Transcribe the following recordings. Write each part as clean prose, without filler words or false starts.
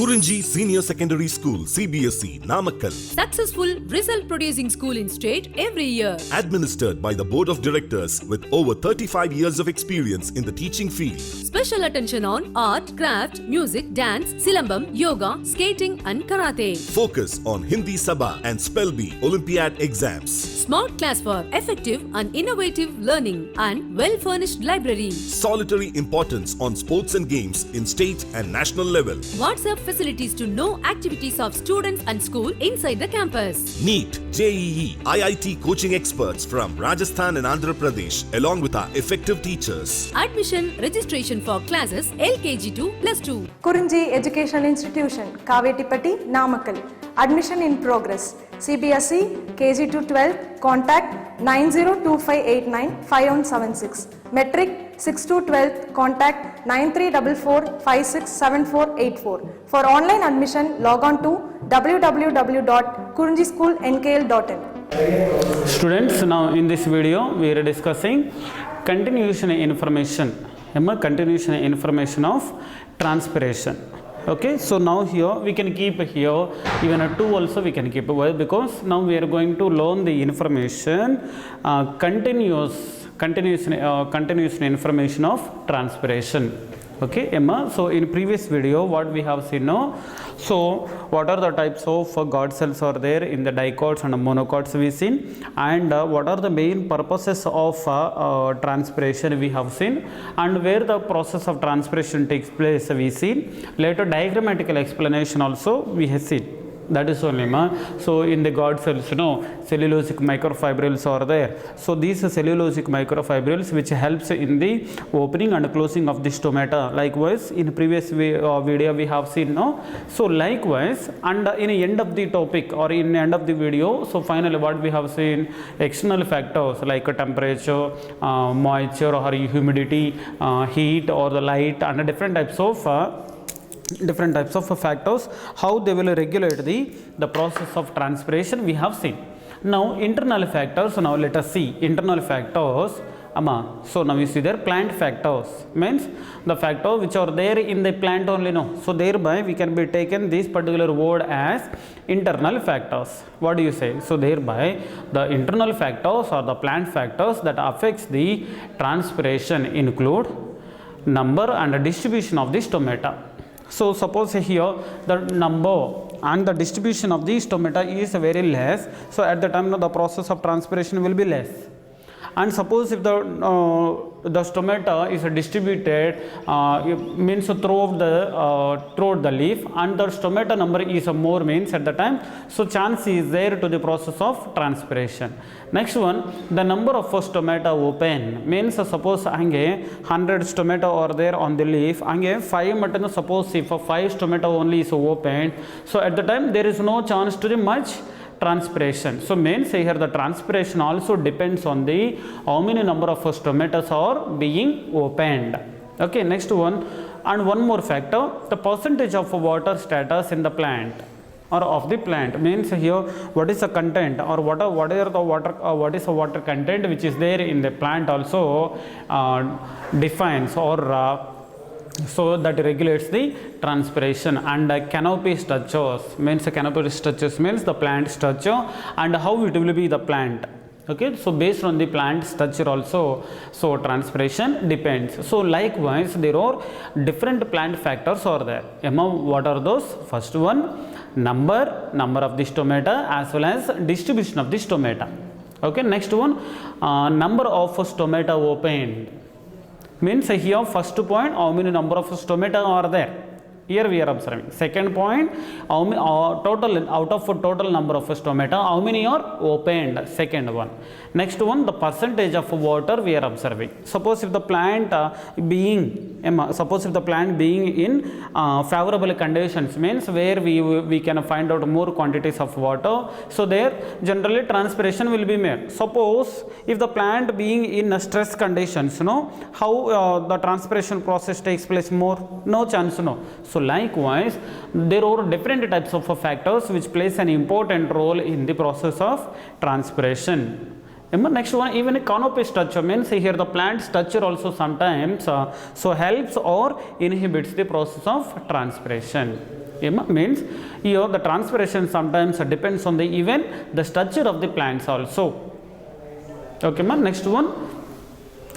Kurinji Senior Secondary School, CBSE, Namakkal. Successful result producing school in state every year. Administered by the Board of Directors with over 35 years of experience in the teaching field. Special attention on art, craft, music, dance, silambam, yoga, skating and karate. Focus on Hindi Sabha and Spell Bee Olympiad exams. Smart class for effective and innovative learning and well-furnished library. Solitary importance on sports and games in state and national level. WhatsApp facilities to know activities of students and school inside the campus. NEET, JEE, IIT coaching experts from Rajasthan and Andhra Pradesh along with our effective teachers. Admission registration for classes LKG to +2. Kurinji Educational Institution, Kavetipatti, Namakkal. Admission in progress. CBSE, KG to 12, contact 9025895176. Metric 6 to 12, contact 9344567484. For online admission, log on to www.kurinjischoolnkl.in. Students, now in this video we are discussing continuation information. Continuation information of transpiration. Okay, so now here we can keep here even a 2 also we can keep. Why? Because now we are going to learn the information continuation information of transpiration. Okay, Emma, so in previous video what we have seen now, so what are the types of God cells are there in the dicots and monocots we seen, and what are the main purposes of transpiration we have seen, and where the process of transpiration takes place we see. Later diagrammatical explanation also we have seen. That is only so in the God cells, cellulosic microfibrils are there. So these cellulosic microfibrils which helps in the opening and closing of the stomata. Likewise in previous video we have seen so likewise, and in the end of the topic or in the end of the video, so finally what we have seen, external factors like temperature, moisture or humidity, heat or the light, and different types of factors, how they will regulate the process of transpiration we have seen. Now internal factors, now let us see internal factors. So now you see there plant factors, means the factors which are there in the plant only. So thereby we can be taken this particular word as internal factors. What do you say? So thereby the internal factors or the plant factors that affects the transpiration include number and distribution of the stomata. So suppose here the number and the distribution of the stomata is very less, so at the time the process of transpiration will be less. And suppose if the stomata is distributed means throughout the leaf, and the stomata number is more, means at the time, so chance is there to the process of transpiration. Next one, the number of stomata open, means suppose 100 stomata are there on the leaf, 5 matana, suppose if 5 stomata only is opened, so at the time there is no chance to the much transpiration. So means here the transpiration also depends on the how many number of stomata are being opened. Okay, next one, and one more factor, the percentage of water status in the plant or of the plant, means here what is the content or what is the water content which is there in the plant also defines or so that regulates the transpiration. And canopy structures, means canopy structures means the plant structure and how it will be the plant. Okay, so based on the plant structure also, so transpiration depends. So likewise there are different plant factors are there. Emma, what are those? First one, number of the stomata as well as distribution of the stomata. Okay, next one, number of stomata opened, means here first point, how many number of stomata are there. Here we are observing. Second point, total out of total number of stomata, how many are opened? Second one. Next one, the percentage of water we are observing. Suppose if the plant being in favorable conditions, means where we can find out more quantities of water, so there generally transpiration will be made. Suppose if the plant being in stress conditions, how the transpiration process takes place more? No chance, So likewise there are different types of factors which plays an important role in the process of transpiration. Next one, even a canopy structure, means here the plant structure also sometimes so helps or inhibits the process of transpiration. Means here the transpiration sometimes depends on the even the structure of the plants also. Okay, ma. Next one,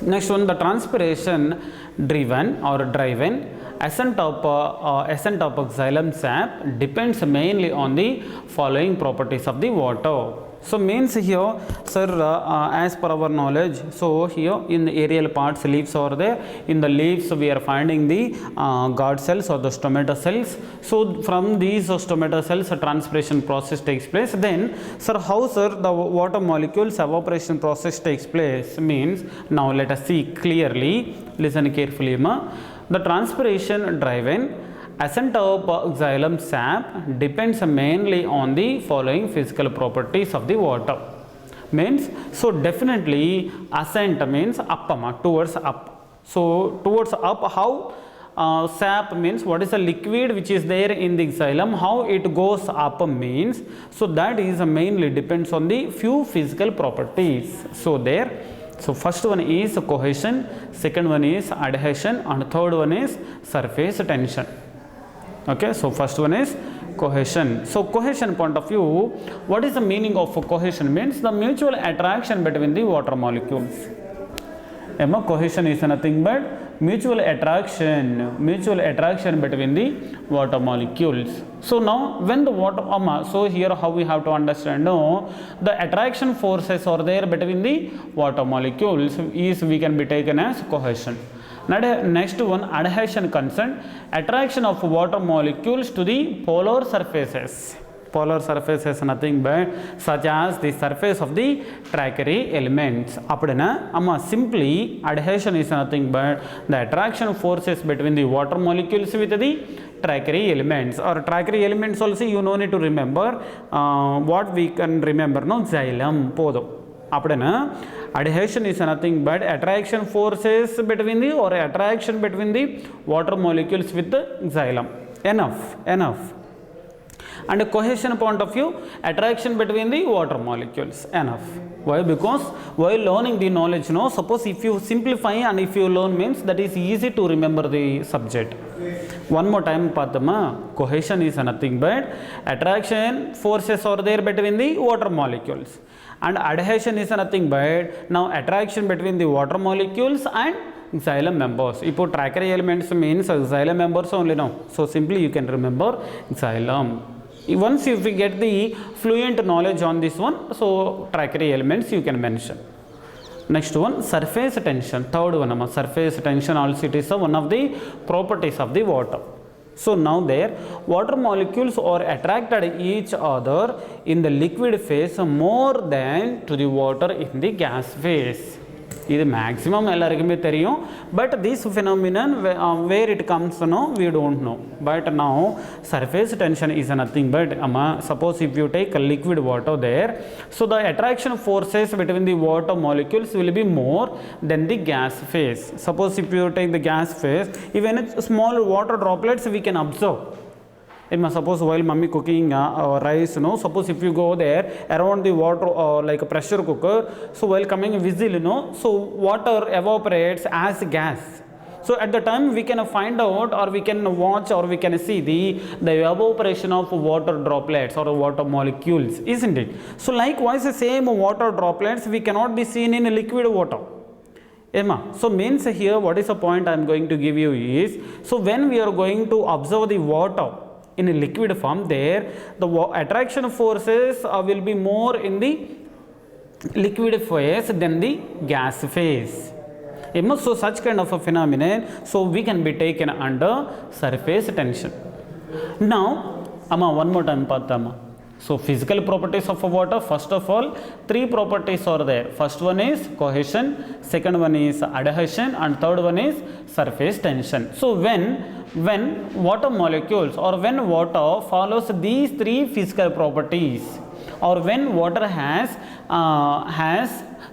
the transpiration driven or driven ascent of xylem sap depends mainly on the following properties of the water. So means here, sir, as per our knowledge, so here in the aerial parts leaves are there. In the leaves we are finding the guard cells or the stomata cells. So from these stomata cells a transpiration process takes place. Then sir, how sir the water molecules evaporation process takes place means, now let us see clearly, listen carefully ma. The transpiration driven ascent of xylem sap depends mainly on the following physical properties of the water. Means, so definitely ascent means up, towards up. So towards up, how sap means what is a liquid which is there in the xylem, how it goes up means, so that is mainly depends on the few physical properties. So there, so first one is cohesion, second one is adhesion, and third one is surface tension. Okay, so first one is cohesion. So cohesion point of view, what is the meaning of cohesion? Means the mutual attraction between the water molecules. Cohesion is nothing but mutual attraction between the water molecules. So now when the water, so here how we have to understand, no, the attraction forces are there between the water molecules is we can be taken as cohesion. Next one, adhesion concern, attraction of water molecules to the polar surfaces. Polar surfaces nothing but such as the surface of the trachyry elements. Appadina, simply adhesion is nothing but the attraction forces between the water molecules with the trachyry elements. Or trachyry elements also you no need to remember. What we can remember, no, xylem, podam. Adhesion is nothing but attraction forces between the or attraction between the water molecules with the xylem. Enough. And a cohesion point of view, attraction between the water molecules. Enough. Why? Because while learning the knowledge, no, suppose if you simplify and if you learn means that is easy to remember the subject. One more time, Padma, cohesion is nothing but attraction forces are there between the water molecules. And adhesion is nothing but now attraction between the water molecules and xylem members. If trachyry elements means xylem members only now. So simply you can remember xylem. Once if we get the fluent knowledge on this one, so trachyry elements you can mention. Next one, surface tension. Third one, surface tension also it is one of the properties of the water. So now there, water molecules are attracted each other in the liquid phase more than to the water in the gas phase. This is maximum but this phenomenon where it comes, no, we don't know. But now surface tension is nothing but suppose if you take a liquid water there, so the attraction forces between the water molecules will be more than the gas phase. Suppose if you take the gas phase, even small water droplets we can observe. Suppose while mummy cooking rice, no, suppose if you go there around the water like a pressure cooker, so while coming whistle, no, so water evaporates as gas. So at the time we can find out or we can watch or we can see the evaporation of water droplets or water molecules, isn't it? So likewise the same water droplets we cannot be seen in liquid water. So means here what is the point I am going to give you is, so when we are going to observe the water in a liquid form, there the attraction forces will be more in the liquid phase than the gas phase. So such kind of a phenomenon, so we can be taken under surface tension. Now one more time Patama. So physical properties of water, first of all, three properties are there. First one is cohesion, second one is adhesion, and third one is surface tension. So when water molecules or when water follows these three physical properties, or when water has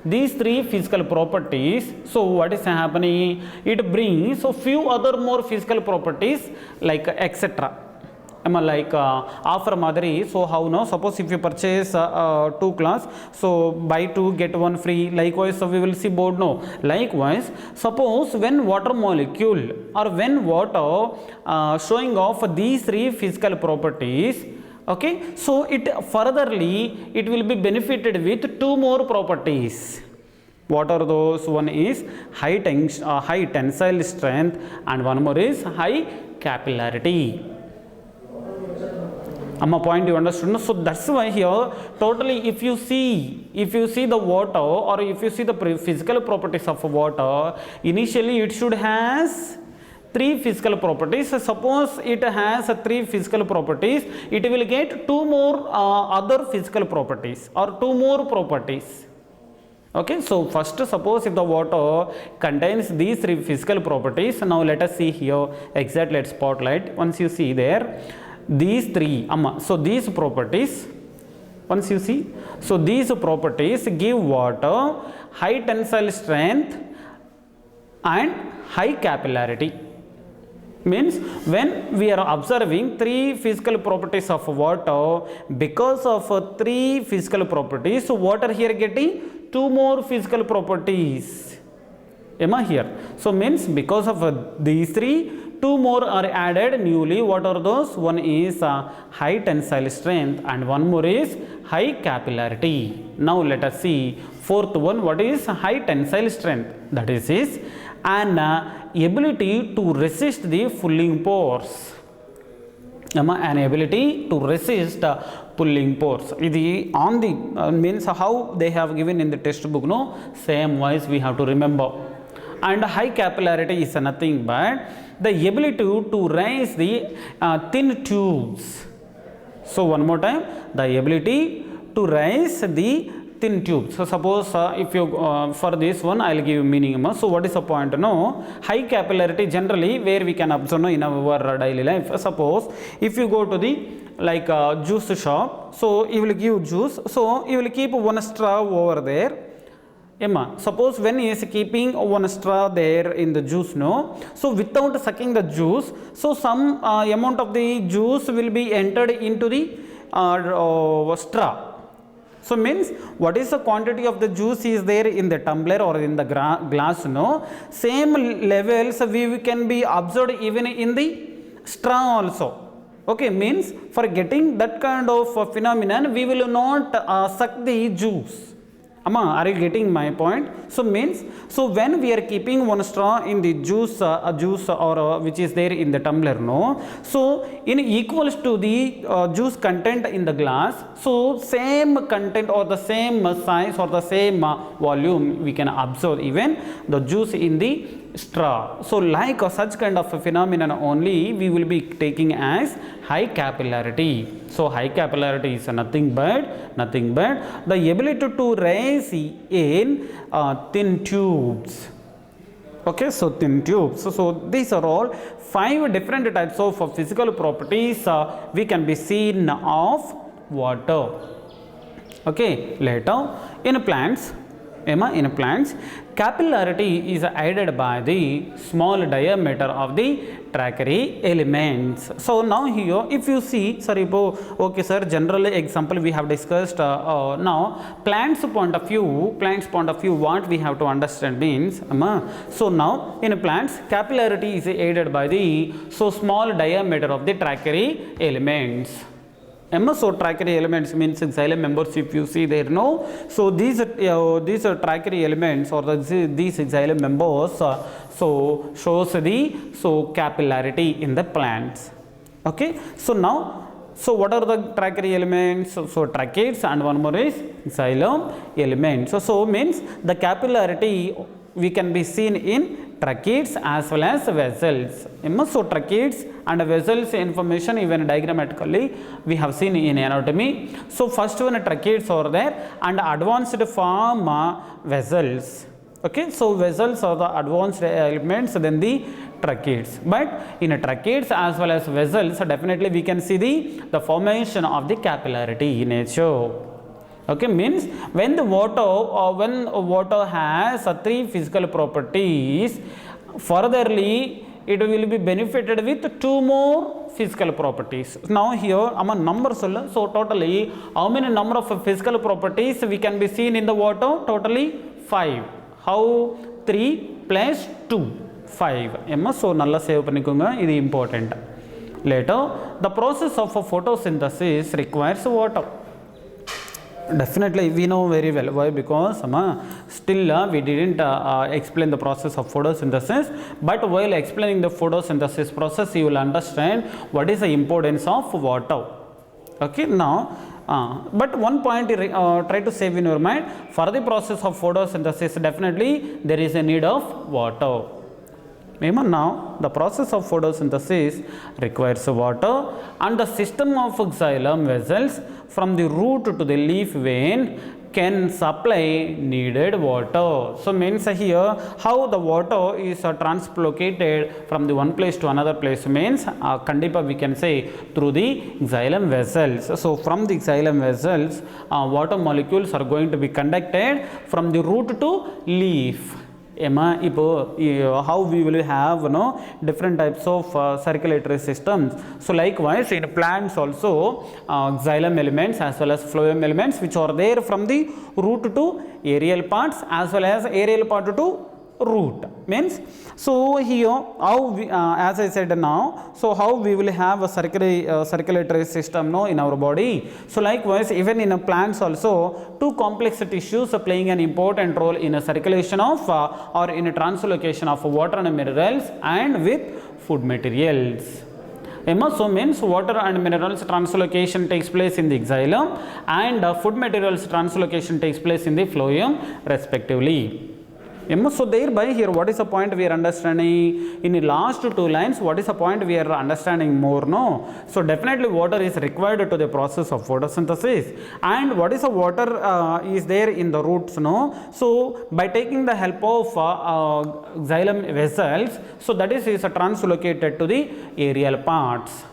these three physical properties, so what is happening? It brings so few other more physical properties like etc. am I like offer madari. So how no, suppose if you purchase 2 class, so buy 2 get 1 free, likewise so we will see board no. Likewise suppose when water molecule or when water showing off these 3 physical properties, okay, so it furtherly it will be benefited with 2 more properties. What are those? One is high tensile strength and one more is high capillarity. Amma point you understood? No? So that's why here totally if you see the water or if you see the physical properties of water, initially it should has 3 physical properties. Suppose it has 3 physical properties, it will get 2 more other physical properties or 2 more properties. Okay, so first suppose if the water contains these 3 physical properties, now let us see here exactly, let's spotlight. Once you see there, these 3, so these properties, once you see, so these properties give water high tensile strength and high capillarity. Means when we are observing 3 physical properties of water, because of 3 physical properties, so water here getting 2 more physical properties. Am I here? So means because of these 3, 2 more are added newly. What are those? One is high tensile strength and one more is high capillarity. Now let us see fourth one. What is high tensile strength? That is an ability to resist the pulling force. An ability to resist pulling force. This on the means how they have given in the textbook. No, same wise we have to remember. And high capillarity is nothing but the ability to raise the thin tubes. So one more time, the ability to raise the thin tubes. So suppose if you for this one I will give you meaning. So what is the point? No, high capillarity generally where we can observe in our daily life. Suppose if you go to the like juice shop, so you will give juice, so you will keep one straw over there. Suppose when he is keeping one straw there in the juice, no, so without sucking the juice, so some amount of the juice will be entered into the straw. So means what is the quantity of the juice is there in the tumbler or in the glass, no, same levels we can be observed even in the straw also. Okay, means for getting that kind of phenomenon we will not suck the juice. Are you getting my point? So means, so when we are keeping one straw in the juice or which is there in the tumbler, no, so in equals to the juice content in the glass, so same content or the same size or the same volume we can observe even the juice in the straw. So like such kind of a phenomenon only we will be taking as high capillarity. So high capillarity is nothing but the ability to raise in thin tubes. Okay, so thin tubes. So these are all 5 different types of physical properties we can be seen of water. Okay, later in plants, capillarity is aided by the small diameter of the trachy elements. So now here if you see, okay sir, general example we have discussed. Now plants point of view what we have to understand means, so now in plants capillarity is aided by the small diameter of the trachy elements. So trachy elements means xylem members if you see there, no, so these trachy elements or these xylem members so shows the capillarity in the plants. Okay, so now so what are the trachy elements? So tracheids and one more is xylem elements. So means the capillarity we can be seen in tracheids as well as vessels. So tracheids and vessels information even diagrammatically we have seen in anatomy. So first one tracheids are there and advanced form vessels. Okay, so vessels are the advanced elements than the tracheids. But in tracheids as well as vessels definitely we can see the formation of the capillarity in nature. Okay, means when the water has 3 physical properties, furtherly it will be benefited with 2 more physical properties. Now here numbers, so totally how many number of physical properties we can be seen in the water? Totally 5. How? 3 plus 2, 5. So nalla save pannikonga, idu important. Later, the process of photosynthesis requires water. Definitely we know very well. Why? Because still we didn't explain the process of photosynthesis, but while explaining the photosynthesis process you will understand what is the importance of water. Okay, now but one point try to save in your mind. For the process of photosynthesis definitely there is a need of water. Now the process of photosynthesis requires water, and the system of xylem vessels from the root to the leaf vein can supply needed water. So means here how the water is translocated from the one place to another place means kandipa we can say through the xylem vessels. So from the xylem vessels water molecules are going to be conducted from the root to leaf. How we will have different types of circulatory systems. So likewise in plants also xylem elements as well as phloem elements which are there from the root to aerial parts as well as aerial part to root means. So here how we, as I said now, so how we will have a circulatory system in our body. So likewise even in plants also 2 complex tissues are playing an important role in a circulation of or in a translocation of water and minerals and with food materials. So means water and minerals translocation takes place in the xylem and food materials translocation takes place in the phloem respectively. So thereby here what is the point we are understanding in the last 2 lines? What is the point we are understanding more? So definitely water is required to the process of photosynthesis, and what is the water is there in the roots? So by taking the help of xylem vessels, so that is translocated to the aerial parts.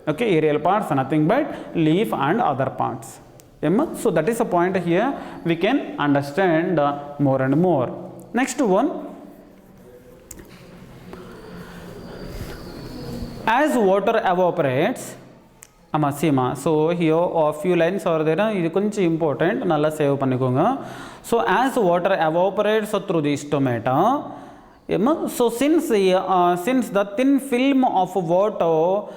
Okay, aerial parts are nothing but leaf and other parts. So that is the point here we can understand more and more. Next one, as water evaporates, so here a few lines are there, this is important, nalla save pannikonga. So as water evaporates through the stomata, so since the thin film of water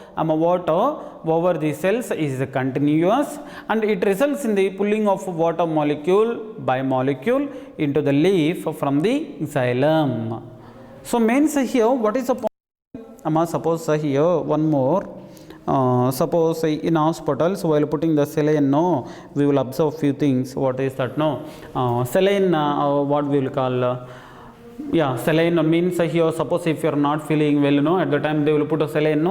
over the cells is continuous, and it results in the pulling of water molecule by molecule into the leaf from the xylem. So means here what is the point? Suppose here one more. Suppose in hospitals while putting the saline, we will observe few things. What is that? Saline, what we will call saline means here suppose if you are not feeling well, at the time they will put a saline,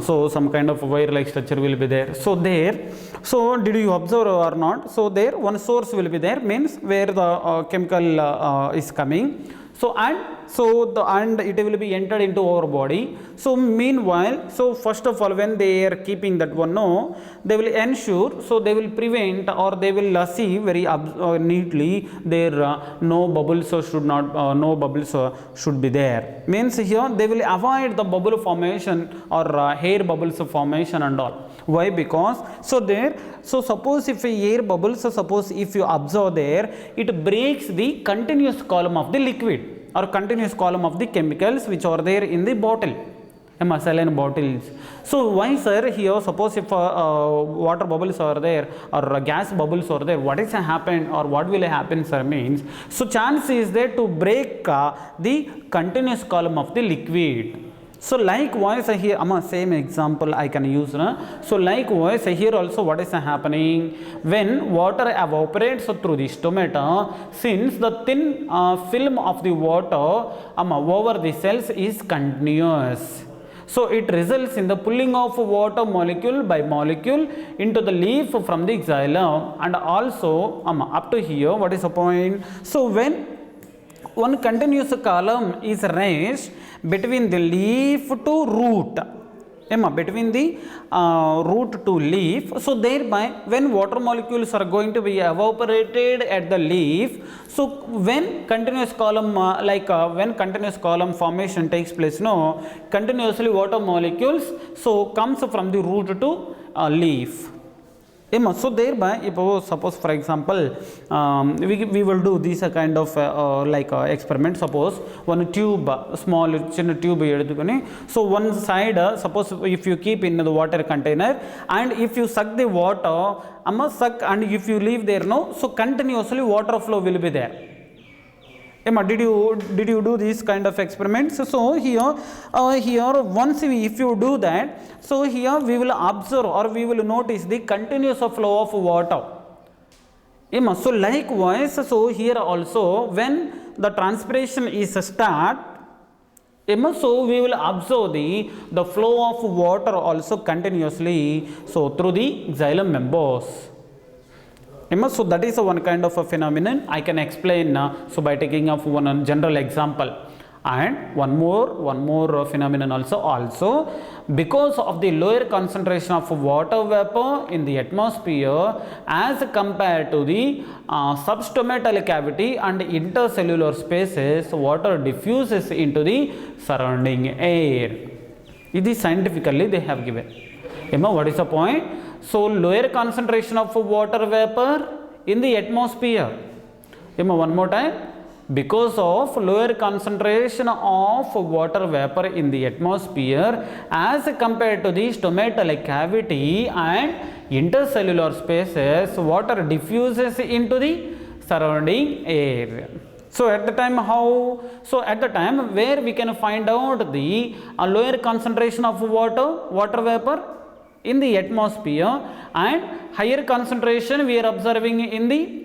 so some kind of wire like structure will be there. So there, so did you observe or not? So there one source will be there, means where the chemical is coming. So and it will be entered into our body. So meanwhile, so first of all when they are keeping that one, they will ensure, so they will prevent or they will see very neatly there no bubbles should be there. Means here they will avoid the bubble formation or hair bubbles formation and all. Why? Because so there, so suppose if air bubbles, so suppose if you observe there, it breaks the continuous column of the liquid or continuous column of the chemicals which are there in the bottle, saline bottles. So why, sir, here suppose if water bubbles are there or gas bubbles are there, what is happened or what will happen, sir? Means so chance is there to break the continuous column of the liquid. So likewise here, same example I can use. So likewise here also what is happening when water evaporates through the stomata, since the thin film of the water over the cells is continuous. So it results in the pulling of water molecule by molecule into the leaf from the xylem, and also up to here what is the point? So when one continuous column is raised between the leaf to root, between the root to leaf. So thereby when water molecules are going to be evaporated at the leaf, so when continuous column when continuous column formation takes place, no, continuously water molecules so comes from the root to leaf. So thereby, suppose for example, we will do this kind of experiment. Suppose one tube, small tube, so one side, suppose if you keep in the water container and if you suck the water, and if you leave there, no, so continuously water flow will be there. Did you do these kind of experiments? So here once if you do that, so here we will observe or we will notice the continuous flow of water. So likewise, so here also when the transpiration is start, so we will observe the flow of water also continuously, so through the xylem members. So that is one kind of a phenomenon I can explain so by taking of one general example. And one more phenomenon also because of the lower concentration of water vapor in the atmosphere as compared to the substomatal cavity and intercellular spaces, water diffuses into the surrounding air. This is scientifically they have given. What is the point? So lower concentration of water vapor in the atmosphere. One more time. Because of lower concentration of water vapor in the atmosphere as compared to the stomatal cavity and intercellular spaces, water diffuses into the surrounding air. So at the time how? So at the time where we can find out the lower concentration of water vapor in the atmosphere and higher concentration we are observing in the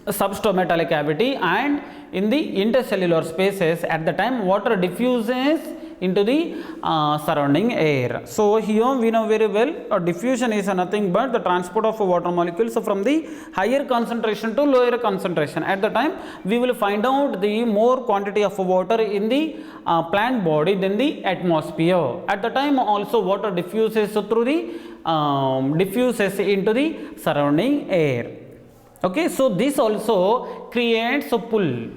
substomatal cavity and in the intercellular spaces, at the time water diffuses into the surrounding air. So here we know very well diffusion is nothing but the transport of water molecules from the higher concentration to lower concentration. At the time we will find out the more quantity of water in the plant body than the atmosphere. At the time also water diffuses through the diffuses into the surrounding air. Okay, so this also creates a pull.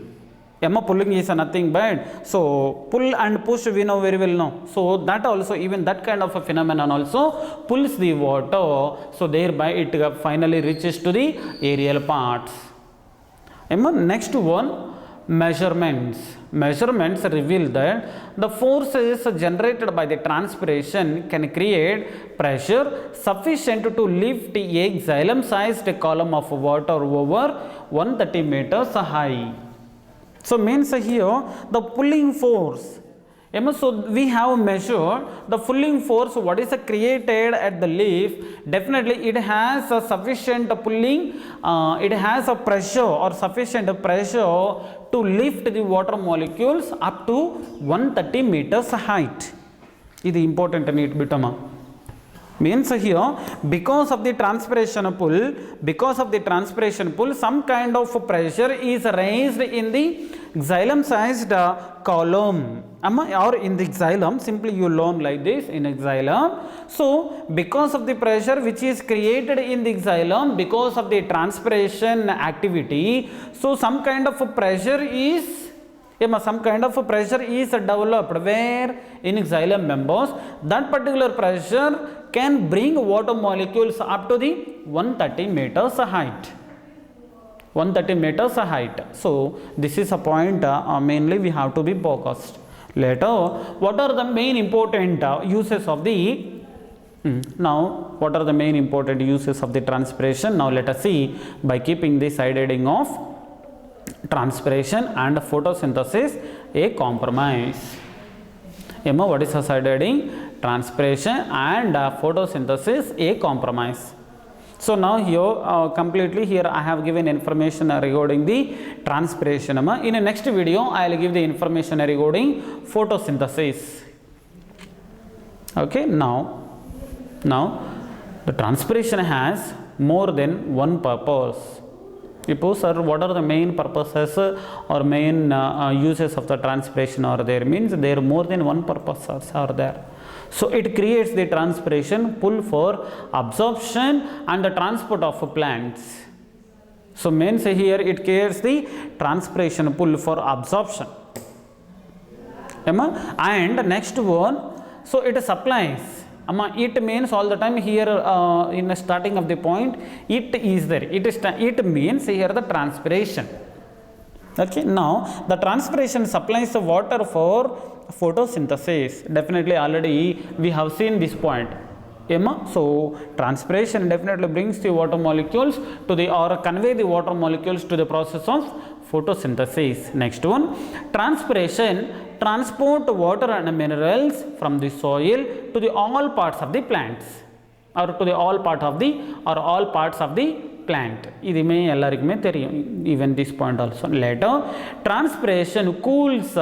Pulling is nothing but, so pull and push we know very well, no. So that also, even that kind of a phenomenon also pulls the water, so thereby it finally reaches to the aerial parts. Next one, measurements. Measurements reveal that the forces generated by the transpiration can create pressure sufficient to lift a xylem sized column of water over 130 meters high. So means here the pulling force. So we have measured the pulling force what is created at the leaf. Definitely it has a sufficient pulling, it has a pressure or sufficient pressure to lift the water molecules up to 130 meters height. This is important need bitama. Means here because of the transpiration pull, some kind of pressure is raised in the xylem sized column or in the xylem. Simply you learn like this in xylem. So because of the pressure which is created in the xylem because of the transpiration activity, so some kind of pressure is developed where in xylem members. That particular pressure can bring water molecules up to the 130 meters height. 130 meters height. So this is a point mainly we have to be focused. Later, what are the main important uses of the now what are the main important uses of the transpiration? Now let us see by keeping the side heading of transpiration and photosynthesis a compromise. What is the side heading? Transpiration and photosynthesis a compromise. So now here completely here I have given information regarding the transpiration. In the next video I will give the information regarding photosynthesis. Okay, now the transpiration has more than one purpose. Sir, what are the main purposes or main uses of the transpiration are there? Means there are more than one purposes are there. So it creates the transpiration pull for absorption and the transport of plants. So means here it creates the transpiration pull for absorption. And next one, so it supplies. It means all the time here in the starting of the point, it is there. It means here the transpiration. Okay, now the transpiration supplies the water for photosynthesis. Definitely already we have seen this point. So transpiration definitely brings the water molecules to the or convey the water molecules to the process of photosynthesis. Next one, transpiration transport water and minerals from the soil to the all parts of the plants or to the all parts of the plant. Even this point also. Later, transpiration cools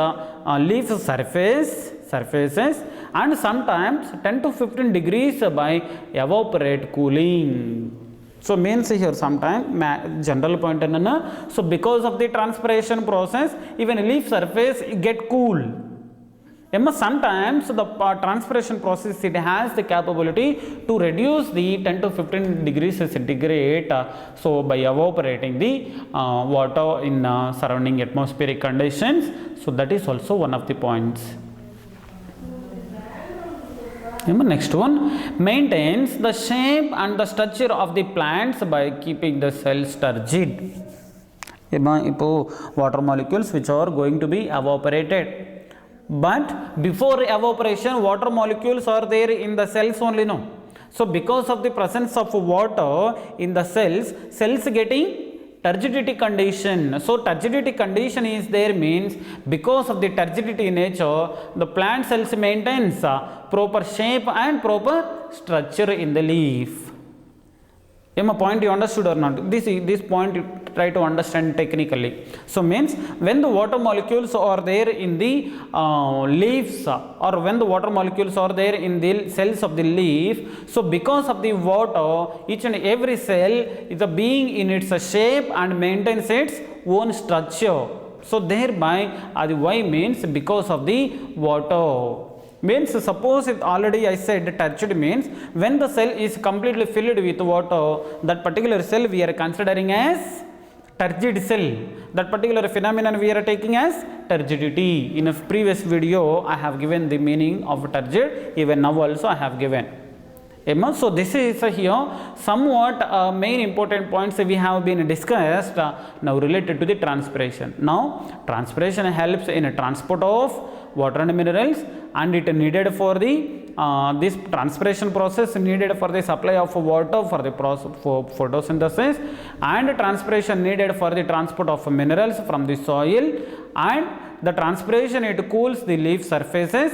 leaf surfaces and sometimes 10 to 15 degrees by evapotrance cooling. So means here sometime general point so because of the transpiration process even leaf surface get cool. Sometimes the transpiration process it has the capability to reduce the 10 to 15 degrees centigrade so by evaporating the water in surrounding atmospheric conditions. So that is also one of the points. Next one, maintains the shape and the structure of the plants by keeping the cells turgid. Water molecules which are going to be evaporated, but before evaporation water molecules are there in the cells only, no. So because of the presence of water in the cells getting turgidity condition. So turgidity condition is there means because of the turgidity nature the plant cells maintains proper shape and proper structure in the leaf. Point you understood or not? This point you try to understand technically. So means when the water molecules are there in the leaves or when the water molecules are there in the cells of the leaf, so because of the water each and every cell is a being in its shape and maintains its own structure. So thereby the Y means because of the water. Means suppose it already I said turgid means when the cell is completely filled with water, that particular cell we are considering as turgid cell. That particular phenomenon we are taking as turgidity. In a previous video I have given the meaning of turgid, even now also I have given. So this is here somewhat main important points we have been discussed now related to the transpiration. Now transpiration helps in a transport of water and minerals, and it needed for the this transpiration process needed for the supply of water for the process for photosynthesis, and transpiration needed for the transport of minerals from the soil, and the transpiration it cools the leaf surfaces,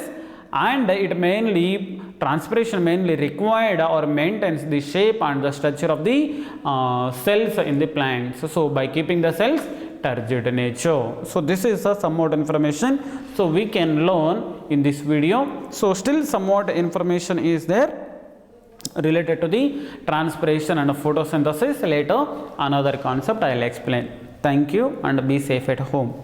and it mainly transpiration mainly required or maintains the shape and the structure of the cells in the plants. So by keeping the cells turgid nature. So this is a somewhat information so we can learn in this video. So still somewhat information is there related to the transpiration and photosynthesis. Later another concept I will explain. Thank you and be safe at home.